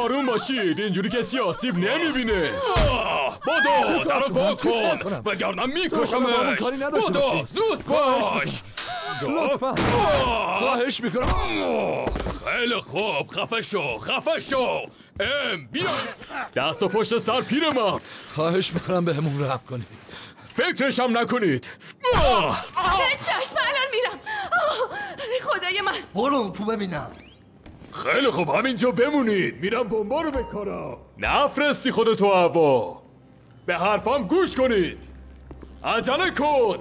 آروم باشید، اینجوری کسی آسیب نمیبینه. بدو درو وا کن وگرنه میکشمش. بدو زود باش. لطفا خواهش میکنم. خیلی خوب، خفه شو. بیا دست و پشت سر پیرمرد. خواهش میکنم بهمون رحم کنید. فکرش هم نکنید. چشم الان میرم. خدای من. برو تو ببینم. خیلی خوب همینجا بمونید، میرم بمبا رو بکارم. نفرستی خودتو هوا. به حرفم گوش کنید. عجله کن.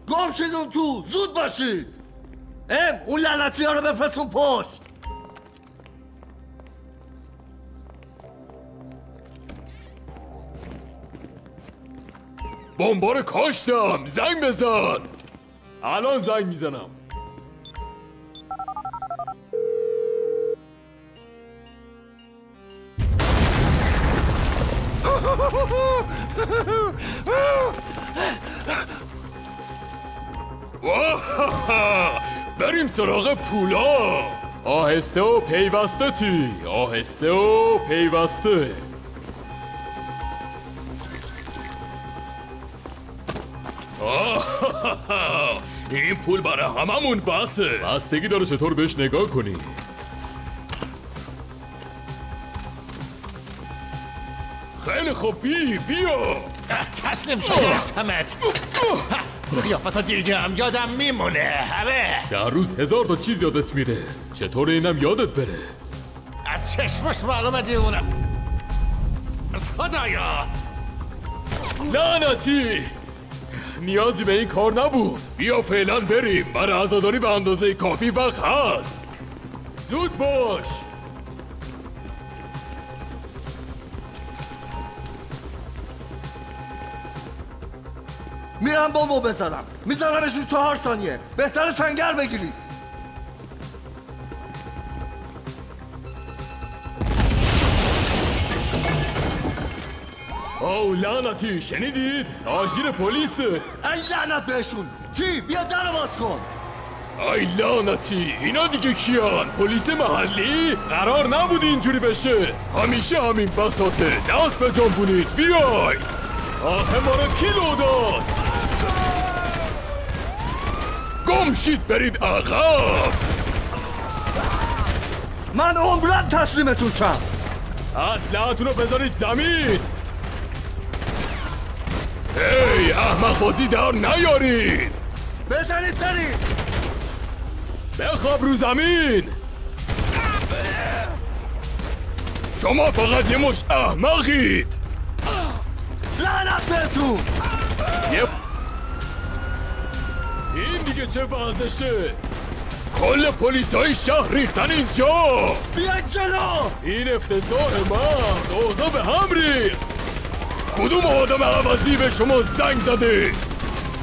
گم شدون تو، زود باشید. اون لعنتی ها رو بفرستون پشت. بمبا رو کاشتم. زنگ بزن. الان زنگ میزنم. بریم سراغ پولا. آهسته و پیوسته تی. آهسته و پیوسته. این پول برای هممون بسه. بستگی داره چطور بهش نگاه کنی. خیلی خوب بیا. تسلیم شو گرفتمت. قیافتا دیدم یادم میمونه. آره در روز 1000 تا چیز یادت میره. چطور اینم یادت بره؟ از چشمش معلومه دیونم. از خدایا لعنتی. نیازی به این کار نبود. بیا فعلا بریم. برای عزاداری به اندازه کافی وقت هست. زود باش. میرم بمبو بزنم. میزنمشون 4 ثانیه. بهتره سنگر بگیرید. او لعنتی، شنیدید؟ آژیر پلیسه. ای لعنت بهشون. تی بیا در باز کن. ای لعنتی، اینا دیگه کیان؟ پلیس محلی؟ قرار نبود اینجوری بشه. همیشه همین بساطه. دست به جنبونید. بیای. آخه ما رو کی لو داد؟ گمشید برید عقب. من عمرن تسلیمتون شم. اسلحه‌تون رو بذارید زمین. هی احمق بازی در نیارید. بزنید برید. بخواب رو زمین. شما فقط یه مش احمقید. لعنت بهتون. این دیگه چه وضعشه؟ کل پلیسای شهر ریختن اینجا. بیاید جلو. این افتضاح من. اوضاع به هم ریخت. کدوم آدم عوضی به شما زنگ زده؟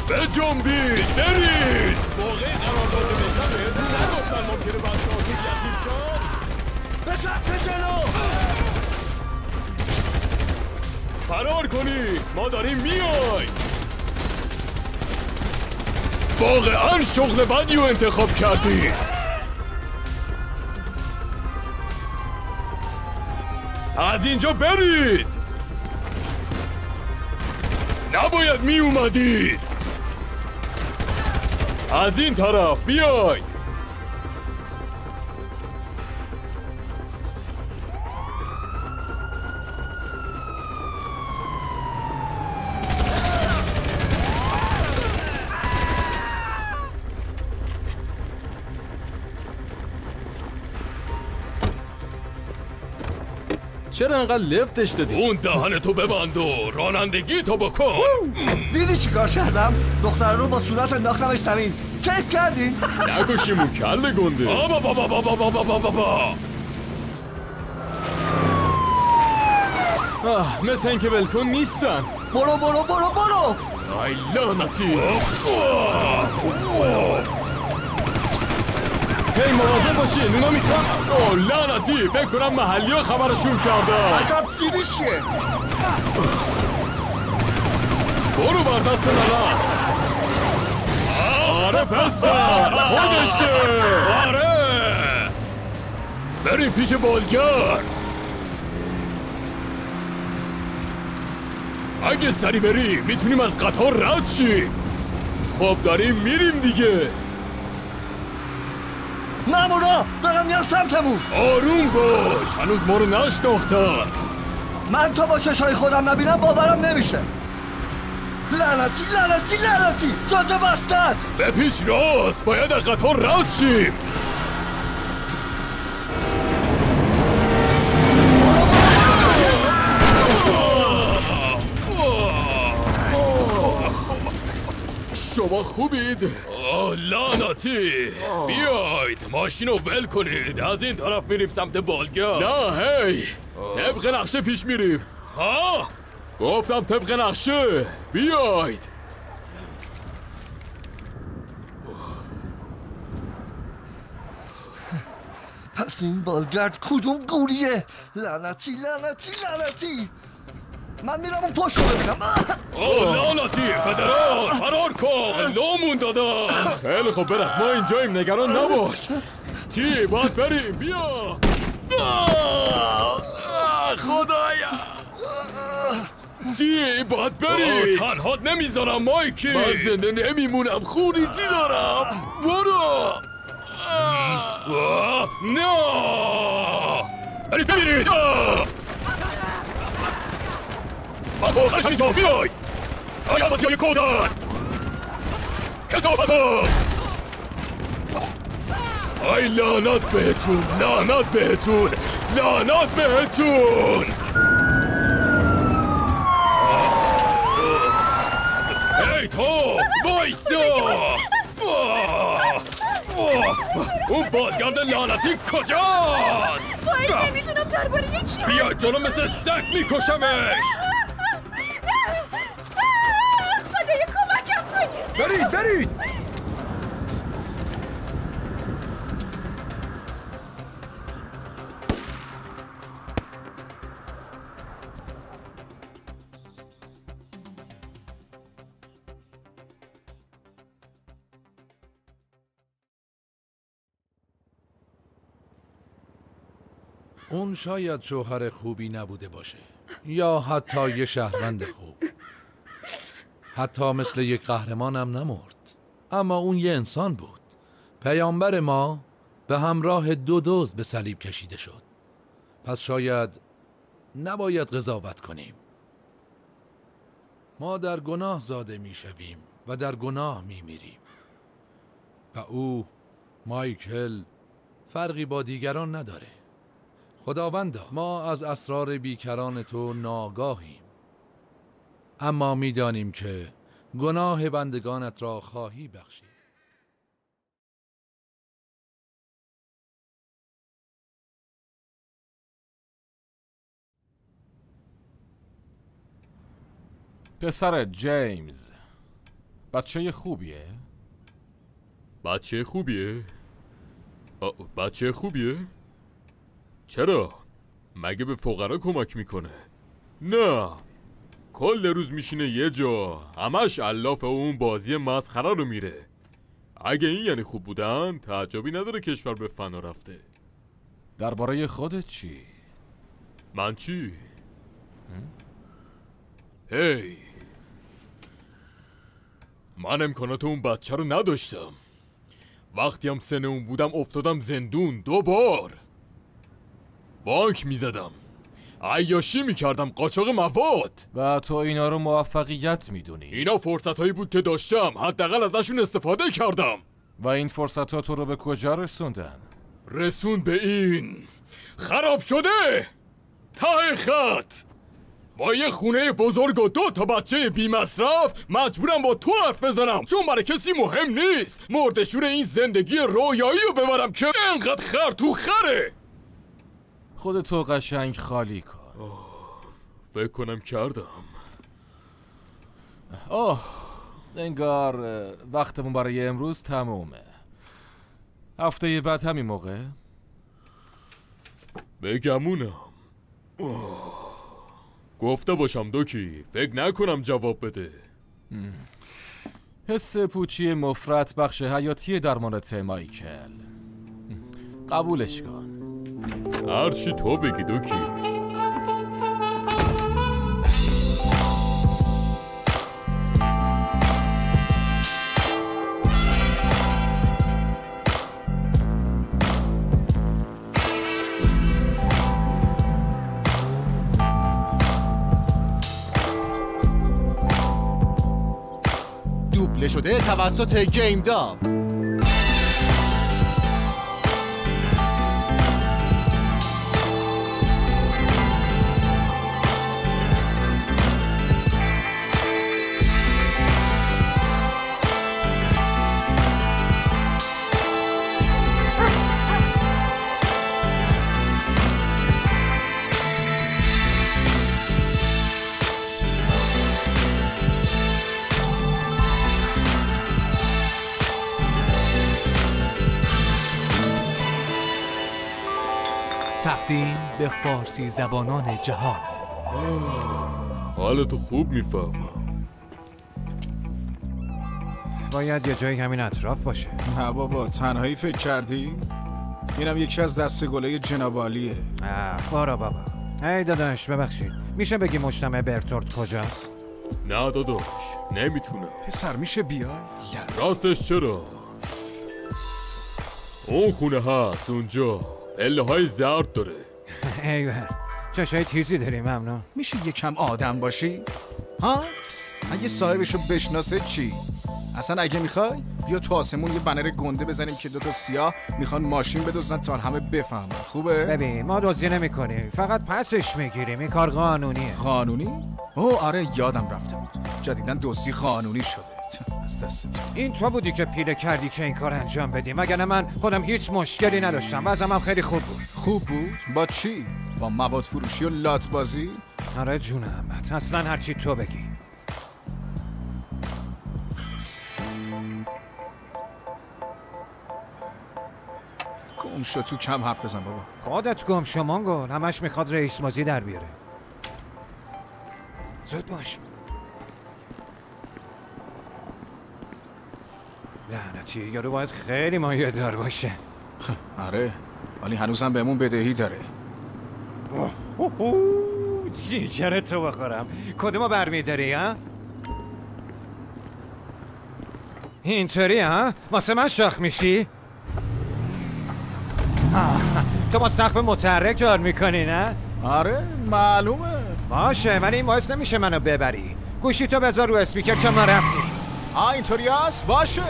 بجنبید برید. موقع قرارداد بشن بهتون نگفتن ممکنه بچه ها توی یتیم شن؟ بچه جلو. فرار کنید. ما داریم میای. واقعا شغل بدی رو انتخاب کردی. از اینجا برید. نباید می اومدید. از این طرف بیای. چرا انقدر لفتش دادی؟ اون دهن تو ببند و رانندگی تو بکن. دیدی چی کار کردم؟ دختر رو با صورت انداختمش زمین. کیف کردی؟ نگوشیمون کل گنده. بابا مثل اینکه ولکن نیستن. برو. ای لعنتی. هی مواظب باشین، اونا میخوان. اوه لعنتی، فکر کنم محلی ها خبرشون کرده. عجب سیری چیه؟ برو بر دست لعنت. آره پسر، خودشه. آره بریم پیش بالگر. اگه سری بری میتونیم از قطار رد شیم. خب داریم میریم دیگه. مامورا دارم میان سمتمون. آروم باش، هنوز ما رو نشناختن. من تا با چشای خودم نبینم باورم نمیشه. لعنتی لعنتی لعنتی، جاده بسته است. به پیش راست، باید از قطار رد شیم. شما خوبید؟ لعنتی، بیاید ماشین رو ول کنید. از این طرف میریم سمت بالگرد. نه هی، طبق نقشه پیش میریم. ها؟ گفتم طبق نقشه. بیاید. پس این بالگرد کدوم گوریه؟ لعنتی لعنتی لعنتی. من میرم اون پشت رو ببینم. لعنتی، فدرال فرار کن، لامون دادن. خیلی خب برد، ما اینجاییم، نگران نباش. تی باید بریم، بیا. خدایا تی باید بریم. تنهات نمیذارم مایکی. من زنده نمیمونم، خونریزی دارم. برو. نه برید. بابا خرش اینجا بیای. آیا بازی های کودن کسافت ها. ای لعنت بهتون، لعنت بهتون، لعنت بهتون. ای تو وایسا. اون بادگرد لعنتی کجاست؟ باید نمیدونم درباره چی. بیا جلو، مثل سگ میکشمش. خدایا کمکم کنی. برید. اون شاید شوهر خوبی نبوده باشه، یا حتی یه شهروند خوب، حتی مثل یک قهرمانم نمرد، اما اون یه انسان بود. پیامبر ما به همراه 2 دزد به صلیب کشیده شد. پس شاید نباید قضاوت کنیم. ما در گناه زاده می شویم و در گناه می میریم و او مایکل فرقی با دیگران نداره. خداوندا، ما از اسرار بیکران تو ناگاهیم، اما میدانیم که گناه بندگانت را خواهی بخشید. پسر جیمز بچه خوبیه؟ بچه خوبیه؟ بچه خوبیه؟ چرا؟ مگه به فقرا کمک میکنه؟ نه، کل روز میشینه یه جا، همش علاف اون بازی مسخره رو میره. اگه این یعنی خوب بودن، تعجبی نداره کشور به فنا رفته. درباره خودت چی؟ من چی؟ هی، من امکانات اون بچه رو نداشتم. وقتی هم سن اون بودم افتادم زندون 2 بار. بانک میزدم، عیاشی میکردم، قاچاق مواد. و تو اینا رو موفقیت میدونی؟ اینا فرصت هایی بود که داشتم، حداقل ازشون استفاده کردم. و این فرصت ها تو رو به کجا رسوندن؟ رسون به این خراب شده ته خط. با یه خونه بزرگ و 2 تا بچه بی مصرف مجبورم با تو حرف بزنم، چون برای کسی مهم نیست مردشور این زندگی رویایی رو ببرم که انقدر خر تو خره. خودتو قشنگ خالی کن. فکر کنم کردم. انگار وقتمون برای امروز تمومه. هفته بعد همین موقع بگمونم. گفته باشم دوکی، فکر نکنم جواب بده. حس پوچی مفرط بخش حیاتی درمانت مایکل. قبولش کن. هرچی تو بگی دوکی. تهیه شده توسط گیم داب. تقدیم به فارسی زبانان جهان. حالتو خوب میفهمم. باید یه جایی همین اطراف باشه. نه بابا، تنهایی فکر کردی؟ اینم یکی از دستگله جناب عالیه. بارا بابا. ای داداش ببخشید، میشه بگی مجتمع برتورت کجاست؟ نه داداش، نمیتونم. پسر میشه بیای؟ راستش چرا؟ اون خونه هست اونجا، پله های زرد داره. ایوه، چشای تیزی داری. ممنون. میشه یکم آدم باشی؟ ها؟ اگه صاحبشو بشناسه چی؟ اصلا اگه میخوای بیا تو آسمون یه بنر گنده بزنیم که دوتا سیاه میخوان ماشین بدزدن تا همه بفهمن. خوبه؟ ببین ما دزدی نمیکنیم، فقط پسش میگیریم. این کار قانونیه. قانونی؟ اوه آره، یادم رفته بود. جدیدن دزدی قانونی شده. از دستت. این تو بودی که پیله کردی که این کار انجام بدیم. مگر نه من خودم هیچ مشکلی نداشتم. وضعم هم خیلی خوب بود. خوب بود؟ با چی؟ با مواد فروشی و لات بازی؟ آره جونم، اصلا هرچی تو بگی. گم شو تو، کم حرف بزن بابا. خودت گم شو مانگول، همش میخواد رئیس بازی در بیاره. زود باش. لعنتی، یارو باید خیلی مایه دار باشه. آره، ولی هنوزم بهمون بدهی داره. جیگرتو بخورم. کدومو برمیداری ها؟ اینطوری ها؟ واسه من شاخ میشی؟ تو با سقف متحرک جار میکنی نه؟ آره معلومه. باشه، ولی این باعث نمیشه منو ببری. گوشی تو بذار رو اسپیکر که ما رفتیم. اینطوری هست؟ باشه.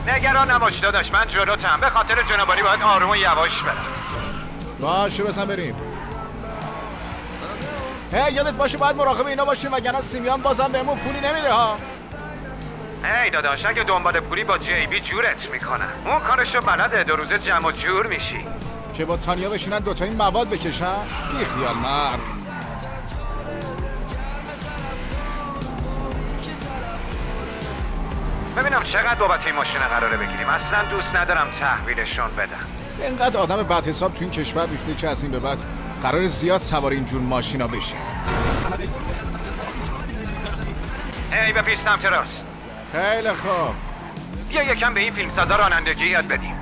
نگران نباش داداش، من جلوتم. به خاطر جنابالی باید آروم و یواش برم. باشه بزن بریم. یادت باشه باید مراقب اینا باشیم، وگرنه سیمیان بازم بهمون پولی نمیده ها. ای داداش، اگه دنبال پولی با جیبی جورت میکنن. اون کارشو بلده، 2 روزه جمع و جور میشی. که با تانیا بشینن دوتا این مواد بکشن؟ بی خیال مرد. ببینم چقدر بابت این ماشین قراره بگیریم. اصلا دوست ندارم تحویلشون بدم. اینقدر آدم بد حساب تو این کشور ریخته که از این به بعد قرار زیاد سوار اینجور ماشینا بشی. ای به پیستم تراس. خیلی خوب. بیا یکم به این فیلمسازا رانندگی یاد بدیم.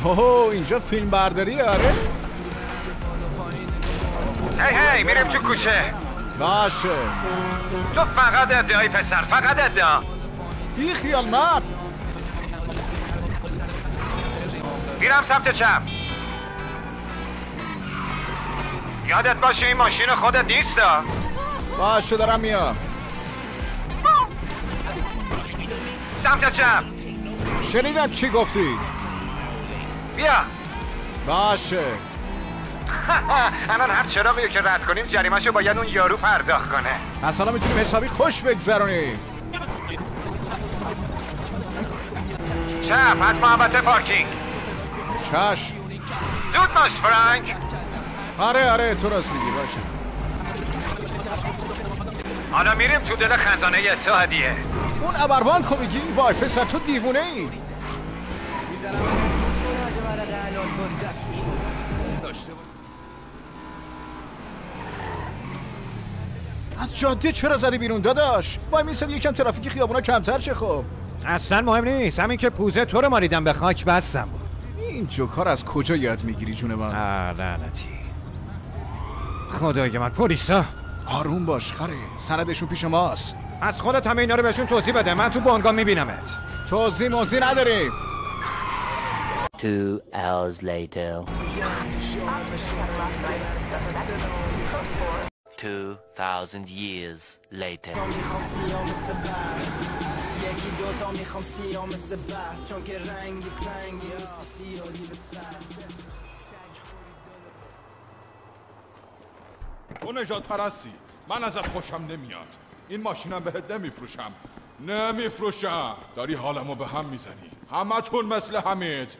اوه اینجا فیلم برداری آره؟ هی میریم تو کوچه. باشه. تو فقط ادعای پسر، فقط ادعا. بی خیال مرد. میرم سمت چپ. یادت باشه این ماشین خودت نیستا. باشه دارم میام. سمت چپ. شنیدم چی گفتی؟ بیا. باشه. الان هر چراغی که رد کنیم جریمه‌شو باید اون یارو پرداخت کنه. پس حالا میتونیم حسابی خوش بگذرونیم. چپ از محبت پارکینگ. چشم. زود باش فرانک. آره تو راست میگی. باشه. حالا میریم تو دل خزانه اتحادیه. اون ابربانک رو میگی؟ وای پسر تو دیوونه ای. از جاده چرا زدی بیرون داداش؟ وای میسد یکم ترافیک خیابونا کمتر شه. خب اصلا مهم نیست، همین که پوزه تو رو ماریدم به خاک بستم بود. این جوکار از کجا یاد میگیری جون من؟ لعنتی. خدای من، پلیسا. آروم باش خره، سندشون پیش ماست. از خودت همه اینا رو بهشون توضیح بده، من تو بانگام میبینمت. توضیح موضیح نداریم. 2 hours later. 2000 years later. تو نجات پرستی، من ازت خوشم نمیاد. این ماشینم بهت نمیفروشم. داری حالمو به هم میزنی. همتون مثل حمید.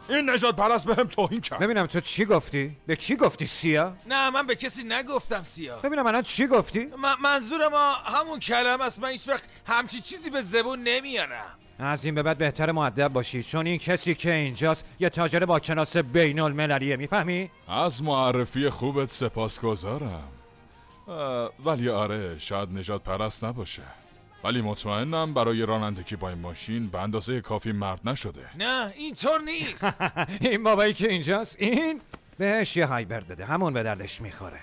این نجات پرست بهم توهین کرد. ببینم تو چی گفتی؟ به کی گفتی سیا؟ نه من به کسی نگفتم سیا. ببینم الان چی گفتی؟ منظور ما همون کلمه است. من هیچ وقت همچی چیزی به زبون نمیارم. از این به بعد بهتر مؤدب باشی، چون این کسی که اینجاست یه تاجر با کلاس بین المللیه. میفهمی؟ از معرفی خوبت سپاسگزارم. ولی آره، شاید نجات پرست نباشه، ولی مطمئنم برای رانندگی با این ماشین به اندازه کافی مرد نشده. نه اینطور نیست. این بابایی که اینجاست، این بهش یه هایبرد بده، همون به دردش میخوره.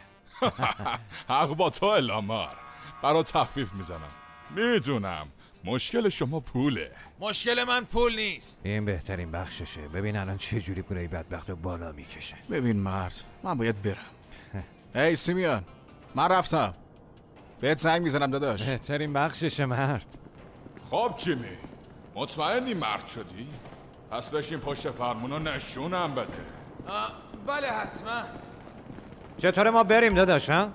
حق با تو الامار. برا تخفیف میزنم. میدونم مشکل شما پوله. مشکل من پول نیست. این بهترین بخششه. ببین الان چه جوری پولای بدبخت رو بالا میکشه. ببین مرد، من باید برم. هی سیمیان، من رفتم. بهت زنگ میزنم داداش. بهترین بخششه مرد. خب کیمی؟ مطمئنی مرد شدی؟ پس بشین پشت فرمونو نشونم بده. بله حتما. چطوره ما بریم داداش ها؟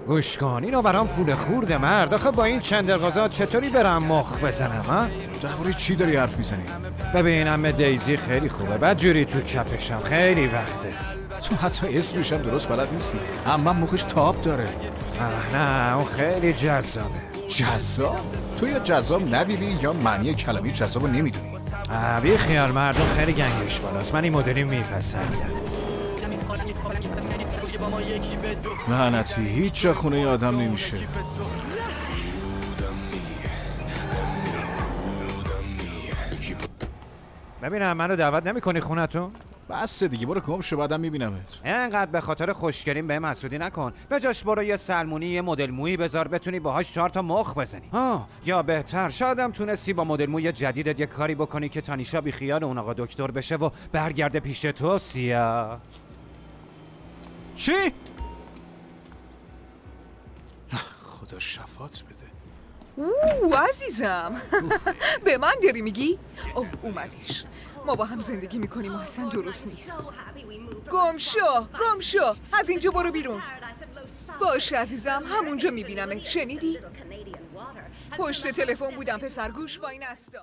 گوش کن، اینو برام پول خورده مرد. آخه با این چندرغازات چطوری برم مخ بزنم ها؟ درباره چی داری حرف میزنی؟ ببین عمه دیزی خیلی خوبه، بعد جوری تو کفشم خیلی وقته. تو حتی اسمشم درست بلد نیستی. اما مخش تاب داره. نه اون خیلی جذابه. جذاب؟ تو یا جذاب نبینی یا معنی کلمه جذاب رو نمیدونی؟ بی خیال مردم خیلی گنگش بالاست. من این مدلی میپسندم. لعنتی هیچ جا خونه آدم نمیشه. ببینم منو دعوت نمیکنی خونتون؟ بس دیگه برو گم شو، بعدم میبینمت. اینقدر به خاطر خوشگلیم به مسعودی نکن. به جاش برو یه سلمونی یه مدل مویی بذار بتونی باهاش 4 تا مخ بزنی. یا بهتر شایدم تونستی با مدل موی جدیدت یه کاری بکنی که تانیشا بی خیال اون آقا دکتر بشه و برگرده پیش تو سیا. چی؟ خدا شفاعت بده. عزیزم به من داری میگی؟ اومدش. ما با هم زندگی میکنیم و اصلا درست نیست. گم شو از اینجا برو بیرون. باشه عزیزم، همونجا میبینمت. شنیدی؟ پشت تلفن بودم پسر، گوش وای نستا.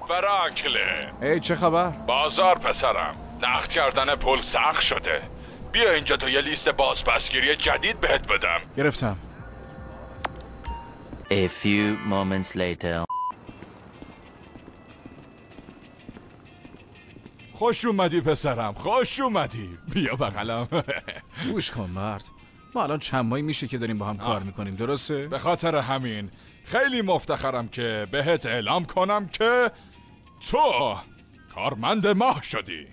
فرانکله، ای چه خبر؟ بازار پسرم، نقد کردن پول سخت شده. بیا اینجا تو یه لیست بازپسگیری جدید بهت بدم. گرفتم. A few moments later. خوش اومدی پسرم، خوش اومدی. بیا بغلم. گوش کن مرد، ما الان چند ماهی میشه که داریم با هم کار میکنیم، درسته؟ به خاطر همین خیلی مفتخرم که بهت اعلام کنم که تو کارمند ماه شدی.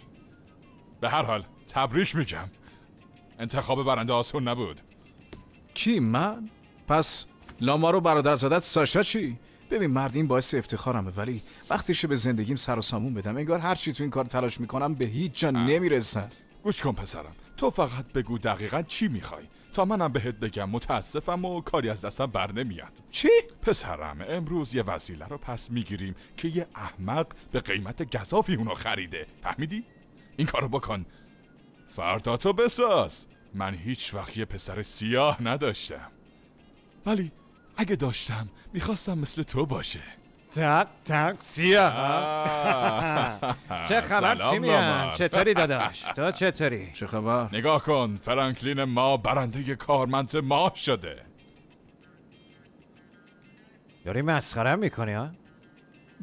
به هر حال تبریک میگم. انتخاب برنده آسون نبود. کی من؟ پس لامارو برادرزادت ساشا چی؟ ببین مرد، این باعث افتخارمه، ولی وقتیشه به زندگیم سر و سامون بدم. انگار هر چی تو این کار تلاش میکنم به هیچ جا نمیرسم. گوش کن پسرم، تو فقط بگو دقیقاً چی میخوای تا منم بهت بگم متاسفم و کاری از دستم بر نمیاد. چی؟ پسرم امروز یه وسیله رو پس میگیریم که یه احمق به قیمت گزافی اونو خریده. فهمیدی؟ این کارو بکن، فردا تو بساز. من هیچ وقت یه پسر سیاه نداشتم، ولی اگه داشتم میخواستم مثل تو باشه. تق سیاه. چه خبر سیمیان؟ چطوری داداش؟ تو چطوری؟ چه خبر؟ نگاه کن، فرانکلین ما برنده کارمند ماه شده. داری مسخره میکنی ها؟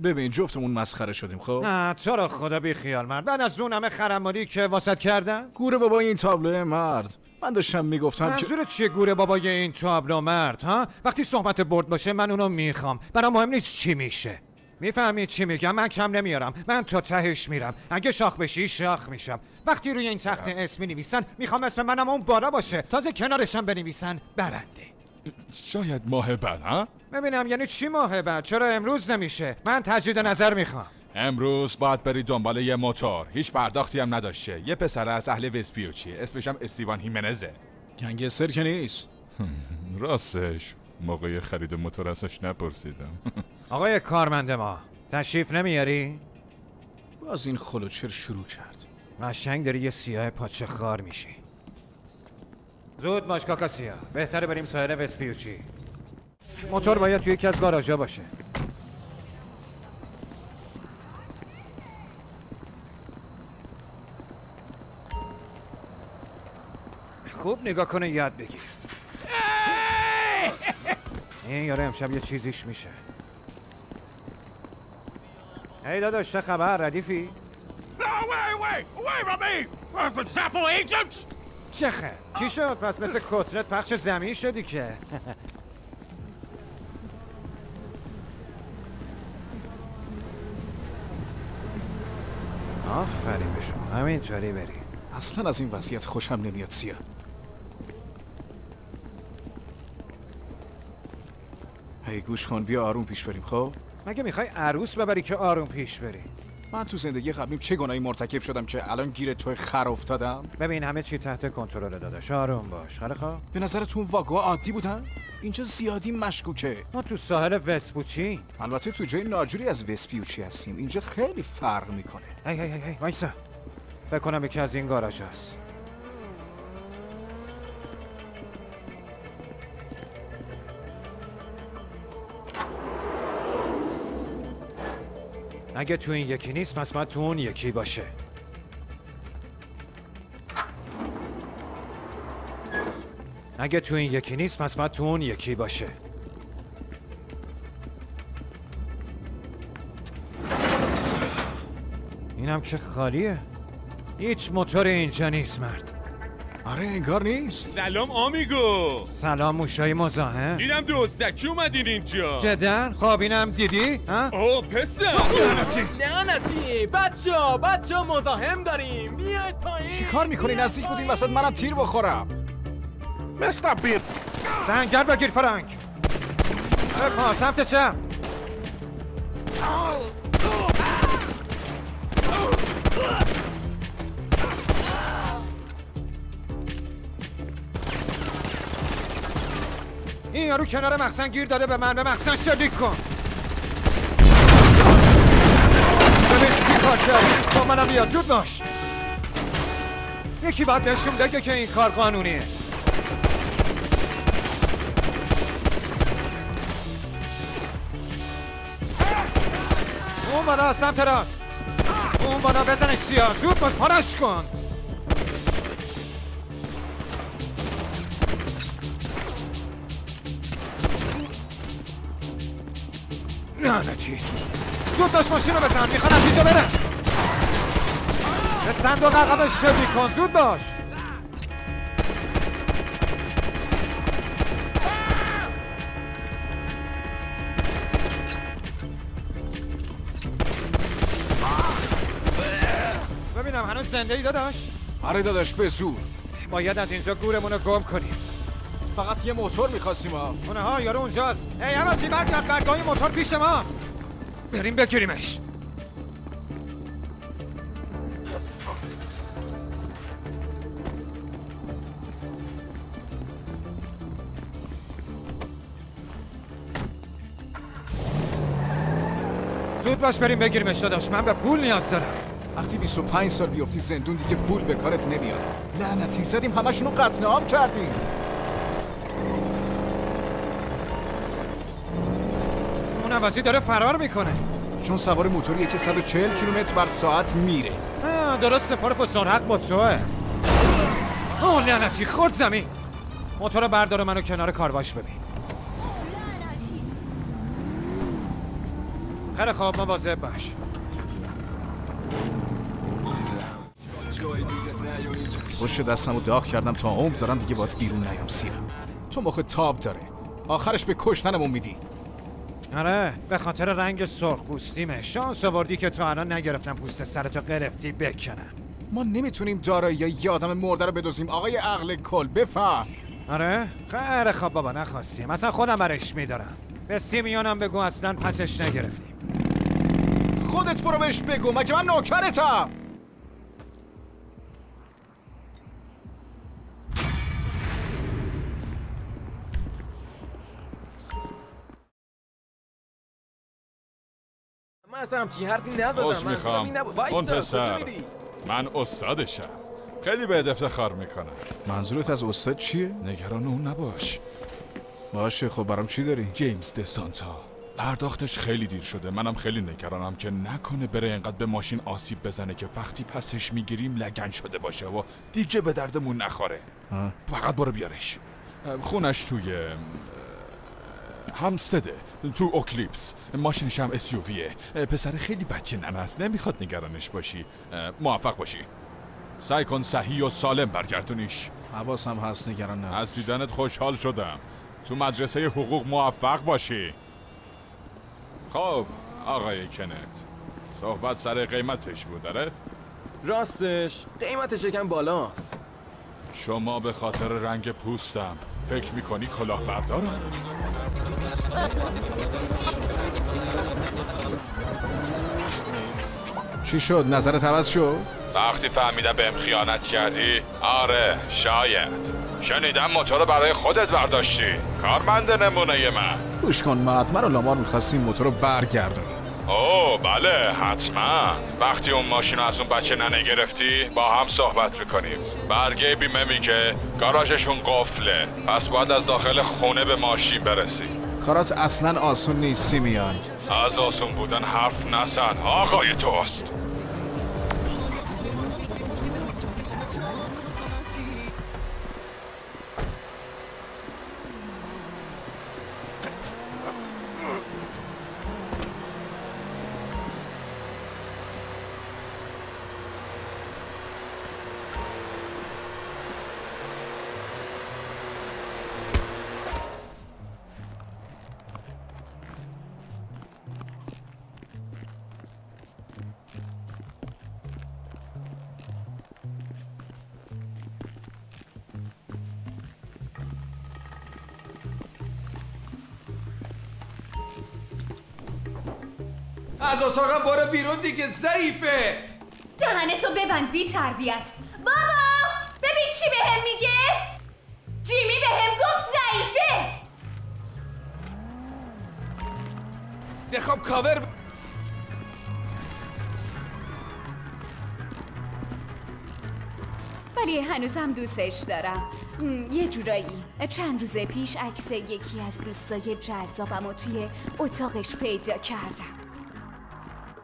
ببین جفتمون مسخره شدیم. خب نه تو رو خدا بی خیال مرد. بعد از اون همه خرمالی که واسط کردن؟ گوره بابا این تابلوه مرد. من داشتم میگفتم منظور چیه گوره بابای این تابلو مرد ها؟ وقتی صحبت برد باشه من اونو میخوام. برام مهم نیست چی میشه. میفهمی چی میگم؟ من کم نمیارم، من تا تهش میرم. اگه شاخ بشی شاخ میشم. وقتی روی این تخت اسم مینویسن میخوام اسم منم اون بالا باشه، تازه کنارشم بنویسن برنده. شاید ماه بعد ها؟ ببینم یعنی چی ماه بعد؟ چرا امروز نمیشه؟ من تجدید نظر میخوام. امروز باید بری دنبال یه موتور. هیچ پرداختی هم نداشته. یه پسر از اهل وسپیوچیه. اسمش هم استیوان هیمنزه. گنگستر که نیست. راستش موقع خرید موتور ازش نپرسیدم. آقای کارمند ما تشریف نمیاری؟ باز این خلوچر شروع کرد. قشنگ داری یه سیاه پاچه خار میشی. زود باش کاکاسیا، بهتره بریم ساحل وسپیوچی. موتور باید توی یکی از گاراژها باشه. خوب نگاه کنه یاد بگیر. این یاره امشب یه چیزیش میشه. هی داداش چه خبر ردیفی؟ چه خیر؟ چی شد؟ پس مثل کتلت پخش زمین شدی که. آفرین به شما، همینطوری بری. اصلا از این وضعیت خوشم نمیاد سیا. هی گوش کن، بیا آروم پیش بریم. خب مگه میخوای عروس ببری که آروم پیش بری؟ من تو زندگی قبلیم چه گناهی مرتکب شدم که الان گیر توی خر افتادم؟ ببین همه چی تحت کنترل داداش، آروم باش. خاله خواه؟ به نظرتون واگوها عادی بودن؟ اینجا زیادی مشکوکه. ما تو ساحل وسپوچی. البته تو جای ناجوری از وسپیوچی هستیم. اینجا خیلی فرق میکنه. هی وایسا. فکر کنم یکی از این گاراژ هست. اگه تو این یکی نیست پس باید تو اون یکی باشه. اگه تو این یکی نیست پس باید تو اون یکی باشه. اینم که خالیه. هیچ موتور اینجا نیست مرد. آره انگار نیست. سلام آمیگو. سلام موشای مزاحم. دیدم دوستکی اومدین اینجا. جدن؟ خواب اینم دیدی؟ اوه پسر. لعنتی بچه مزاحم داریم. بیاید پایین. چی کار میکنی؟ نزدیک بودیم وسط منم تیر بخورم. مستر بیر. سنگر بگیر فرانک. بپا سمت چپ. این یارو کنار مخزن گیر داده به من. به مخزن شلیک کن. ببین چی کار کرد. با منم بیا زود باش. یکی باید نشون بده که این کار قانونیه. اون بالا سمت راست. اون بالا بزنش سیاه. زود باش پارش کن. لعنتی. زود باش ماشین رو بزن. میخوان از اینجا بره. به صندوق عقبش شلیک کن. زود باش. ببینم هنوز زنده ای داداش؟ آره داداش به زور. باید از اینجا گورمون رو گم کنیم. فقط یه موتور میخواستیم ها. اونها یارو اونجاست. ای عوضی برگرد. برگاه موتور پیش ماست. بریم بگیریمش. زود باش بریم بگیریمش داداش. من به پول نیاز دارم. وقتی 25 سال بیفتی زندون دیگه پول به کارت نمیاد. لعنتی زدیم همشونو قتل عام کردیم. اون عوضی داره فرار میکنه. چون سوار موتوریه که 140 کیلومتر بر ساعت میره. درست سفارف و سرعت با توه. اوه لعنتی خورد زمین. موتور بردار منو کنار کارواش ببین. خیلی خواب مواظب باش. پشت دستمو داغ کردم تا عمر دارم دیگه باید بیرون نیام سیاه. تو مخ تاب داره. آخرش به کشتنمون میدی. آره به خاطر رنگ سرخ پوستیمه. شانس آوردی که تا الان نگرفتم پوست سرتو قرفتی بکنم. ما نمیتونیم دارایی یه آدم مرده رو بدزدیم آقای عقل کل. بفهم آره؟ خیلی خب بابا نخواستیم، اصلا خودم برش میدارم. به سیمیانم بگو اصلا پسش نگرفتیم. خودت برو بهش بگو، مگه من نوکرتم؟ من اصلا همچی حرفی نزدم. عذر میخوام اون پسر، من استادشم، خیلی بهت افتخار میکنم. منظورت از استاد چیه؟ نگران اون نباش. باشه خب برام چی داری؟ جیمز دسانتا پرداختش خیلی دیر شده. منم خیلی نگرانم که نکنه بره اینقدر به ماشین آسیب بزنه که وقتی پسش میگیریم لگن شده باشه و دیگه به دردمون نخوره. فقط برو بیارش. خونش توی همستده، تو اوکلیپس. ماشینش هم SUVه. پسر خیلی بچه ننه است، نمیخواد نگرانش باشی. موفق باشی. سعی کن صحیح و سالم برگردونیش. حواسم هست، نگران نباش. از دیدنت خوشحال شدم. تو مدرسه حقوق موفق باشی. خب آقای کنت، صحبت سر قیمتش بود داره؟ راستش قیمتش یکم بالاست. شما به خاطر رنگ پوستم فکر میکنی کلاهبردارم؟ چی شد؟ نظرت عوض شد؟ وقتی فهمیدم بهم خیانت کردی؟ آره شاید. شنیدم موتور رو برای خودت برداشتی. کارمند نمونه من. گوش کن مرد، من و لامار میخواستیم موتور رو برگردونیم. اوه بله حتما. وقتی اون ماشین رو از اون بچه ننه گرفتی با هم صحبت میکنیم. برگه بیمه میگه گاراژشون قفله، پس باید از داخل خونه به ماشین برسی. کارات اصلا آسون نیست سیمیان. از آسون بودن حرف نزن، آقای توست. از اتاقم برو بیرون دیگه، ضعیفه. دهنتو ببند بی تربیت. بابا ببین چی بهم میگه. جیمی بهم گفت ضعیفه. خب کاور ولی هنوزم دوستش دارم. یه جورایی. چند روز پیش عکس یکی از دوستای جذابمو توی اتاقش پیدا کردم.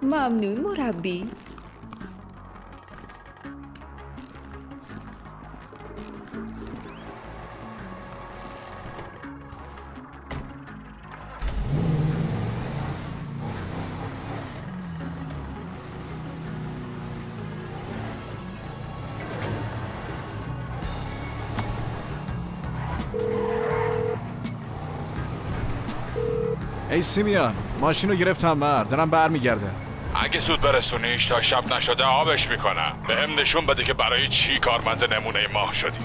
ممنون مربی. ای سیمیان، ماشین رو گرفتم مرد، دارم برمیگرده. اگه زود برسونیش تا شب نشده آبش میکنم. به هم نشون بده که برای چی کارمند نمونه ماه شدی.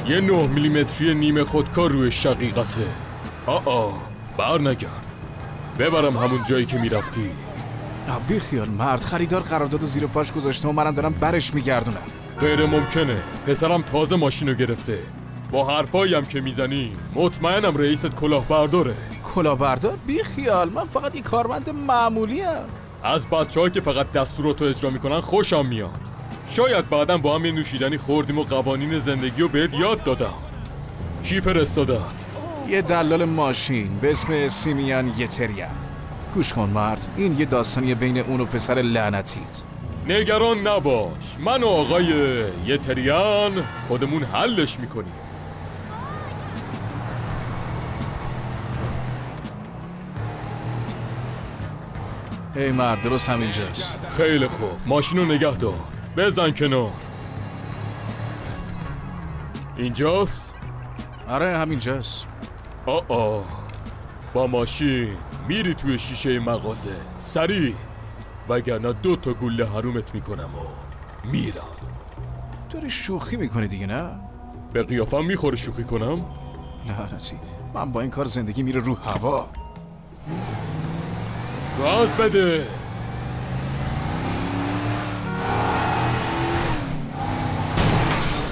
یه 9 میلیمتری نیمه خودکار روی شقیقته. بر نگرد، ببرم همون جایی که میرفتی. بی خیال مرد، خریدار قرارداد زیر پاش گذاشته و منم دارم برش میگردونم. غیر ممکنه، پسرم تازه ماشینو گرفته. با حرفایی هم که میزنی مطمئنم رئیست کلاهبرداره. کلاهبردار؟ بی خیال، من فقط یه کارمند معمولی ام. از بچه‌هایی که فقط دستوراتو اجرا میکنن خوشم میاد. شاید بعدم با هم یه نوشیدنی خوردیم و قوانین زندگی رو بهت یاد دادم. کی فرستادت؟ یه دلال ماشین به اسم سیمیان یتریان. گوش کن مرد، این یه داستانیه بین اون و پسر لعنتیت. نگران نباش، من و آقای یتریان خودمون حلش میکنیم. ای مرد، درست همینجاست. خیلی خوب، ماشینو نگه دار، بزن کنار. اینجاست؟ آره همینجاست. با ماشین میری توی شیشه مغازه، سریع. وگرنه 2 تا گوله حرومت میکنم و میرم. داری شوخی میکنی دیگه نه؟ به قیافم میخوره شوخی کنم؟ لعنتی، من با این کار زندگی میره رو هوا. راز بده.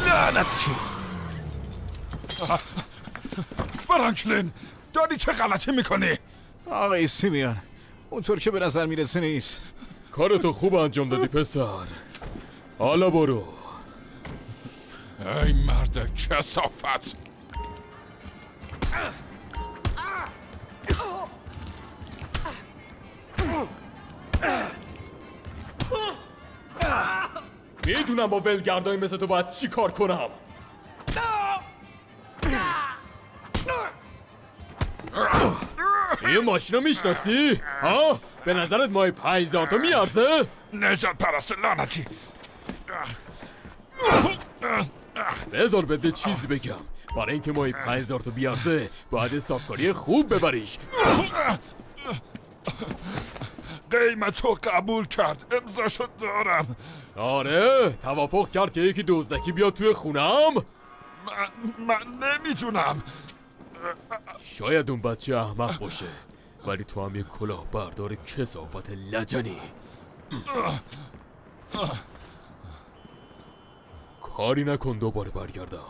لعنتی. فرانکلین داری چه غلطی میکنی؟ آقای سیمیان اونطور که به نظر میرسه نیست. کارتو خوب انجام دادی پسر. حالا برو. ای مرد کثافت. میدونم با ولگردای مثل تو باید چی کار کنم. این ماشین رو میشناسی؟ ها؟ به نظرت مای 5000 تا میارزه؟ نجات پرست لعنتی. بذار بده چیزی بگم. برای اینکه مای 5000 تا بیارزه باید صافکاری خوب ببریش. قیمتو قبول کرد، امضاشو دارم. آره توافق کرد که یکی دزدکی بیاد توی خونم. من نمیدونم. شاید اون بچه احمق باشه ولی تو هم یک کلاهبردار کثافت لجنی. کاری نکن دوباره برگردم.